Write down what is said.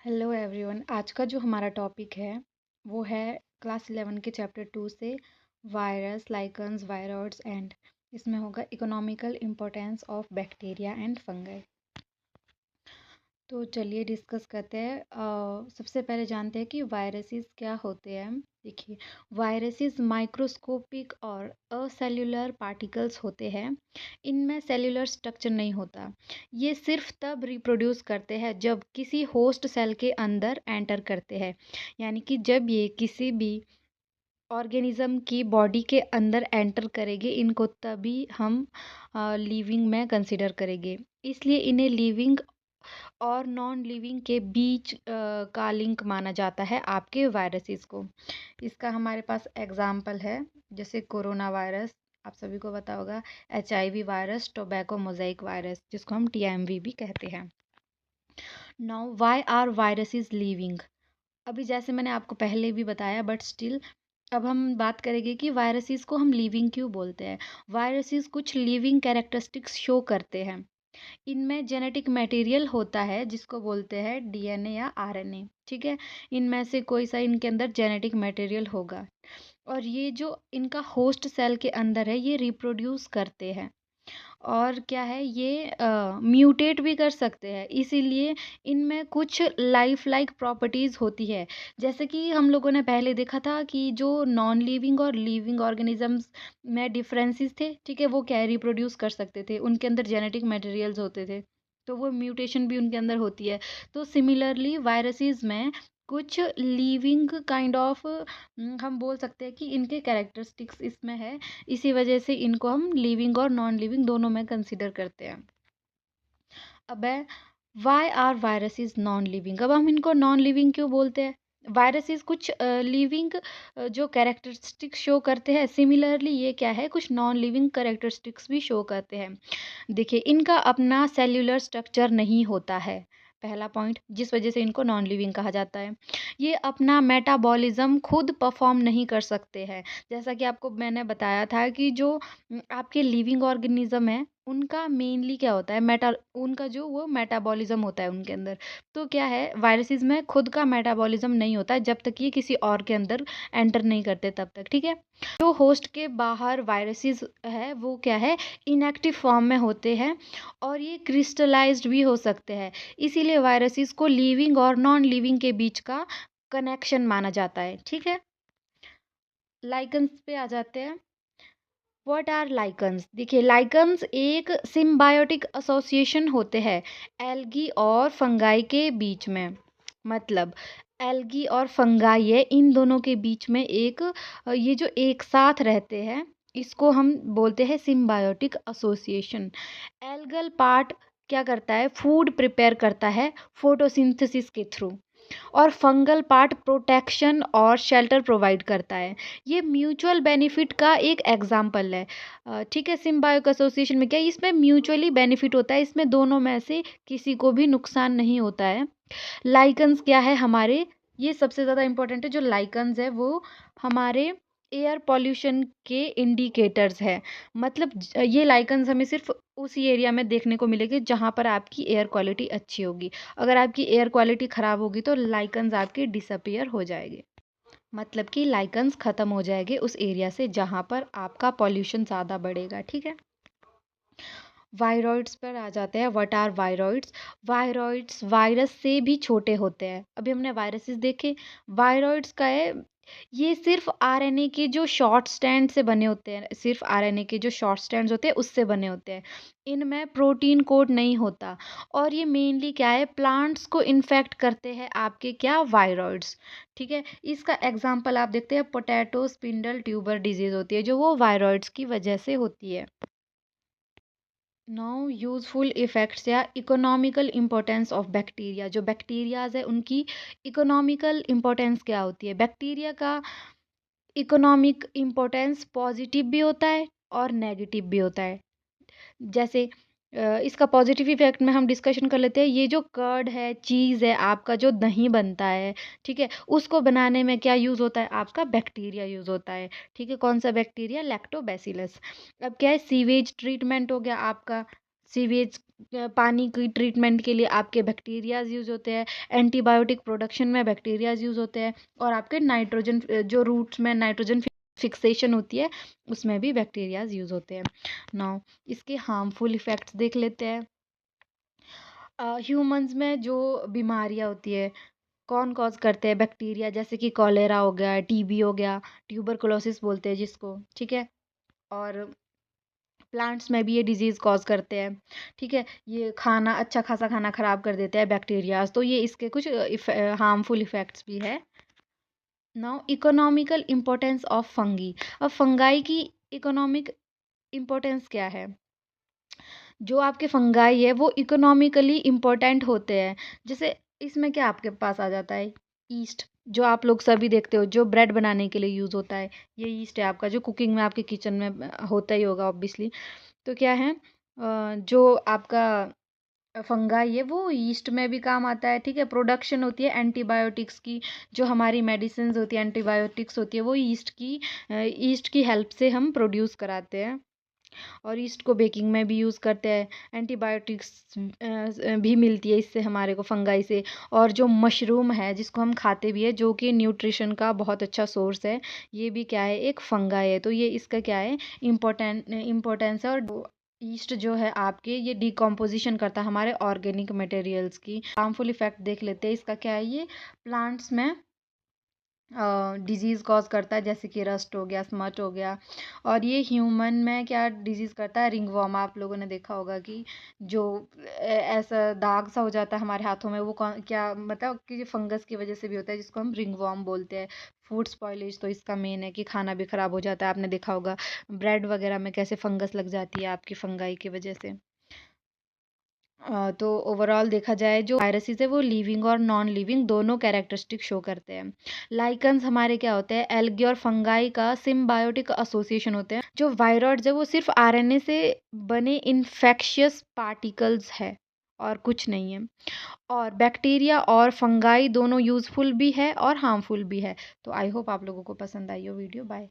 Hello everyone. आज का जो हमारा टॉपिक है वो है क्लास 11 के चैप्टर 2 से वायरस लाइकन्स वायरॉइड्स एंड इसमें होगा economical importance of bacteria and fungi. तो चलिए डिस्कस करते हैं। सबसे पहले जानते हैं कि वायरसेस क्या होते हैं। देखिए, वायरसेस माइक्रोस्कोपिक और असेल्युलर पार्टिकल्स होते हैं। इनमें सेल्युलर स्ट्रक्चर नहीं होता। ये सिर्फ तब रिप्रोड्यूस करते हैं जब किसी होस्ट सेल के अंदर एंटर करते हैं, यानी कि जब ये किसी भी ऑर्गेनिज्म की बॉडी के अंदर एंटर करेंगे, इनको तभी हम लिविंग में कंसिडर करेंगे। इसलिए इन्हें लिविंग और नॉन लिविंग के बीच का लिंक माना जाता है आपके वायरसेस को। इसका हमारे पास एग्जाम्पल है, जैसे कोरोना वायरस, आप सभी को पता होगा, HIV virus, tobacco mosaic virus, जिसको हम TMV भी कहते हैं। Now why are viruses living? अभी जैसे मैंने आपको पहले भी बताया, बट स्टिल अब हम बात करेंगे कि वायरसेस को हम लिविंग क्यों बोलते हैं। वायरसेस कुछ लिविंग कैरेक्टरिस्टिक्स शो करते हैं। इनमें जेनेटिक मटेरियल होता है जिसको बोलते हैं DNA या RNA। ठीक है, इनमें से कोई सा इनके अंदर जेनेटिक मटेरियल होगा, और ये जो इनका होस्ट सेल के अंदर है ये रिप्रोड्यूस करते हैं। और क्या है, ये म्यूटेट भी कर सकते हैं, इसीलिए इनमें कुछ लाइफ लाइक प्रॉपर्टीज़ होती है। जैसे कि हम लोगों ने पहले देखा था कि जो नॉन लिविंग और लिविंग ऑर्गेनिजम्स में डिफरेंसेस थे, ठीक है, वो क्या है, रिप्रोड्यूस कर सकते थे, उनके अंदर जेनेटिक मटेरियल्स होते थे, तो वो म्यूटेशन भी उनके अंदर होती है। तो सिमिलरली वायरसेस में कुछ लिविंग काइंड ऑफ हम बोल सकते हैं कि इनके कैरेक्टरिस्टिक्स इसमें है। इसी वजह से इनको हम लिविंग और नॉन लिविंग दोनों में कंसिडर करते हैं। अब है, why are viruses non living? अब हम इनको नॉन लिविंग क्यों बोलते हैं? वायरसेस कुछ लिविंग जो कैरेक्टरिस्टिक्स शो करते हैं, सिमिलरली ये क्या है, कुछ नॉन लिविंग कैरेक्टरिस्टिक्स भी शो करते हैं। देखिए, इनका अपना सेल्यूलर स्ट्रक्चर नहीं होता है, पहला पॉइंट, जिस वजह से इनको नॉन लिविंग कहा जाता है। ये अपना मेटाबॉलिज्म खुद परफॉर्म नहीं कर सकते हैं। जैसा कि आपको मैंने बताया था कि जो आपके लिविंग ऑर्गेनिज्म है, उनका मेनली क्या होता है, उनका जो वो मेटाबॉलिज्म होता है उनके अंदर। तो क्या है, वायरसेस में खुद का मेटाबॉलिज्म नहीं होता है जब तक ये किसी और के अंदर एंटर नहीं करते तब तक। ठीक है, जो होस्ट के बाहर वायरसेस है वो क्या है, इनएक्टिव फॉर्म में होते हैं, और ये क्रिस्टलाइज्ड भी हो सकते हैं। इसीलिए वायरसेस को लिविंग और नॉन लिविंग के बीच का कनेक्शन माना जाता है। ठीक है, लाइकन्स पे आ जाते हैं। What are lichens? देखिए, लाइकन्स एक सिम्बायोटिक एसोसिएशन होते हैं एल्गी और फंगाई के बीच में। मतलब एल्गी और फंगाई है, इन दोनों के बीच में एक ये जो एक साथ रहते हैं, इसको हम बोलते हैं सिम्बायोटिक एसोसिएशन। एल्गल पार्ट क्या करता है, फूड प्रिपेयर करता है फोटोसिंथेसिस के थ्रू, और फंगल पार्ट प्रोटेक्शन और शेल्टर प्रोवाइड करता है। ये म्यूचुअल बेनिफिट का एक एग्जाम्पल है। ठीक है, सिम्बायोटिक एसोसिएशन में क्या है, इसमें म्यूचुअली बेनिफिट होता है, इसमें दोनों में से किसी को भी नुकसान नहीं होता है। लाइकन्स क्या है हमारे, ये सबसे ज़्यादा इंपॉर्टेंट है, जो लाइकन्स है वो हमारे एयर पॉल्यूशन के इंडिकेटर्स है। मतलब ये लाइकन्स हमें सिर्फ उसी एरिया में देखने को मिलेगी जहाँ पर आपकी एयर क्वालिटी अच्छी होगी। अगर आपकी एयर क्वालिटी ख़राब होगी तो लाइकन्स आपके डिसअपियर हो जाएंगे। मतलब कि लाइकन्स ख़त्म हो जाएंगे उस एरिया से जहाँ पर आपका पॉल्यूशन ज़्यादा बढ़ेगा। ठीक है, वायरॉइड्स पर आ जाते हैं। What are viroids? Viroids virus से भी छोटे होते हैं। अभी हमने वायरसेस देखे, वायरॉइड्स का है, ये सिर्फ RNA के जो शॉर्ट स्टैंड से बने होते हैं, सिर्फ RNA के जो शॉर्ट स्टैंड्स होते हैं उससे बने होते हैं। इनमें प्रोटीन कोड नहीं होता, और ये मेनली क्या है, प्लांट्स को इन्फेक्ट करते हैं आपके क्या, वायरॉइड्स। ठीक है, इसका एग्जांपल आप देखते हैं, पोटैटो स्पिंडल ट्यूबर डिजीज होती है, जो वो वायरॉइड्स की वजह से होती है। नाउ यूज़फुल इफ़ेक्ट्स या इकोनॉमिकल इम्पोर्टेंस ऑफ बैक्टीरिया। जो बैक्टीरियाज है उनकी इकोनॉमिकल इम्पोर्टेंस क्या होती है? बैक्टीरिया का इकोनॉमिक इम्पोर्टेंस पॉजिटिव भी होता है और नेगेटिव भी होता है। जैसे इसका पॉजिटिव इफेक्ट में हम डिस्कशन कर लेते हैं। ये जो कर्ड है, चीज़ है, आपका जो दही बनता है, ठीक है, उसको बनाने में क्या यूज़ होता है, आपका बैक्टीरिया यूज़ होता है। ठीक है, कौन सा बैक्टीरिया, लैक्टोबैसिलस। अब क्या है, सीवेज ट्रीटमेंट हो गया आपका, सीवेज पानी की ट्रीटमेंट के लिए आपके बैक्टीरियाज यूज़ होते हैं, एंटीबायोटिक प्रोडक्शन में बैक्टीरियाज यूज़ होते हैं, और आपके नाइट्रोजन जो रूट्स में नाइट्रोजन फिक्सेशन होती है उसमें भी बैक्टीरियाज यूज़ होते हैं। नाउ इसके हार्मफुल इफ़ेक्ट्स देख लेते हैं। ह्यूमंस में जो बीमारियां होती है, कौन कॉज करते हैं? बैक्टीरिया, जैसे कि कॉलेरा हो गया, टीबी हो गया, ट्यूबरकुलोसिस बोलते हैं जिसको, ठीक है। और प्लांट्स में भी ये डिजीज़ कॉज करते हैं, ठीक है। ये खाना, अच्छा खासा खाना ख़राब कर देते हैं बैक्टीरियाज, तो ये इसके कुछ हार्मफुल इफ़ेक्ट्स भी है। Now economical importance of fungi. अब फंगाई की इकोनॉमिक इम्पोर्टेंस क्या है? जो आपके फंगाई है वो इकोनॉमिकली इम्पोर्टेंट होते हैं। जैसे इसमें क्या आपके पास आ जाता है? ईस्ट, जो आप लोग सभी देखते हो, जो ब्रेड बनाने के लिए यूज़ होता है, ये ईस्ट है आपका, जो कुकिंग में आपके किचन में होता ही होगा ऑब्वियसली। तो क्या है, जो आपका फंगाई है वो ईस्ट में भी काम आता है, ठीक है। प्रोडक्शन होती है एंटीबायोटिक्स की, जो हमारी मेडिसिन्स होती है, एंटीबायोटिक्स होती है, वो ईस्ट की हेल्प से हम प्रोड्यूस कराते हैं। और ईस्ट को बेकिंग में भी यूज़ करते हैं। एंटीबायोटिक्स भी मिलती है इससे हमारे को, फंगाई से। और जो मशरूम है जिसको हम खाते भी है, जो कि न्यूट्रिशन का बहुत अच्छा सोर्स है, ये भी क्या है? एक फंगाई है। तो ये इसका क्या है? इम्पोर्टेंस है। और ईस्ट जो है आपके, ये डिकम्पोजिशन करता है हमारे ऑर्गेनिक मटेरियल्स की। हार्मफुल इफेक्ट देख लेते हैं इसका क्या है। ये प्लांट्स में डिजीज़ कॉज करता है, जैसे कि रस्ट हो गया, स्मट हो गया। और ये ह्यूमन में क्या डिजीज़ करता है? रिंगवॉर्म। आप लोगों ने देखा होगा कि जो ऐसा दाग सा हो जाता है हमारे हाथों में, वो क्या मतलब कि फंगस की वजह से भी होता है, जिसको हम रिंगवॉर्म बोलते हैं। फूड स्पॉइलेज तो इसका मेन है कि खाना भी खराब हो जाता है। आपने देखा होगा ब्रेड वगैरह में कैसे फंगस लग जाती है आपकी फंगाई की वजह से। तो ओवरऑल देखा जाए, जो वायरसेस है वो लिविंग और नॉन लिविंग दोनों कैरेक्टरिस्टिक शो करते हैं। लाइकन्स हमारे क्या होते हैं? एल्गी और फंगाई का सिम्बायोटिक एसोसिएशन होते हैं। जो वायरॉइड्स है वो सिर्फ आरएनए से बने इन्फेक्शियस पार्टिकल्स है, और कुछ नहीं है। और बैक्टीरिया और फंगाई दोनों यूजफुल भी है और हार्मफुल भी है। तो आई होप आप लोगों को पसंद आई हो वीडियो। बाय।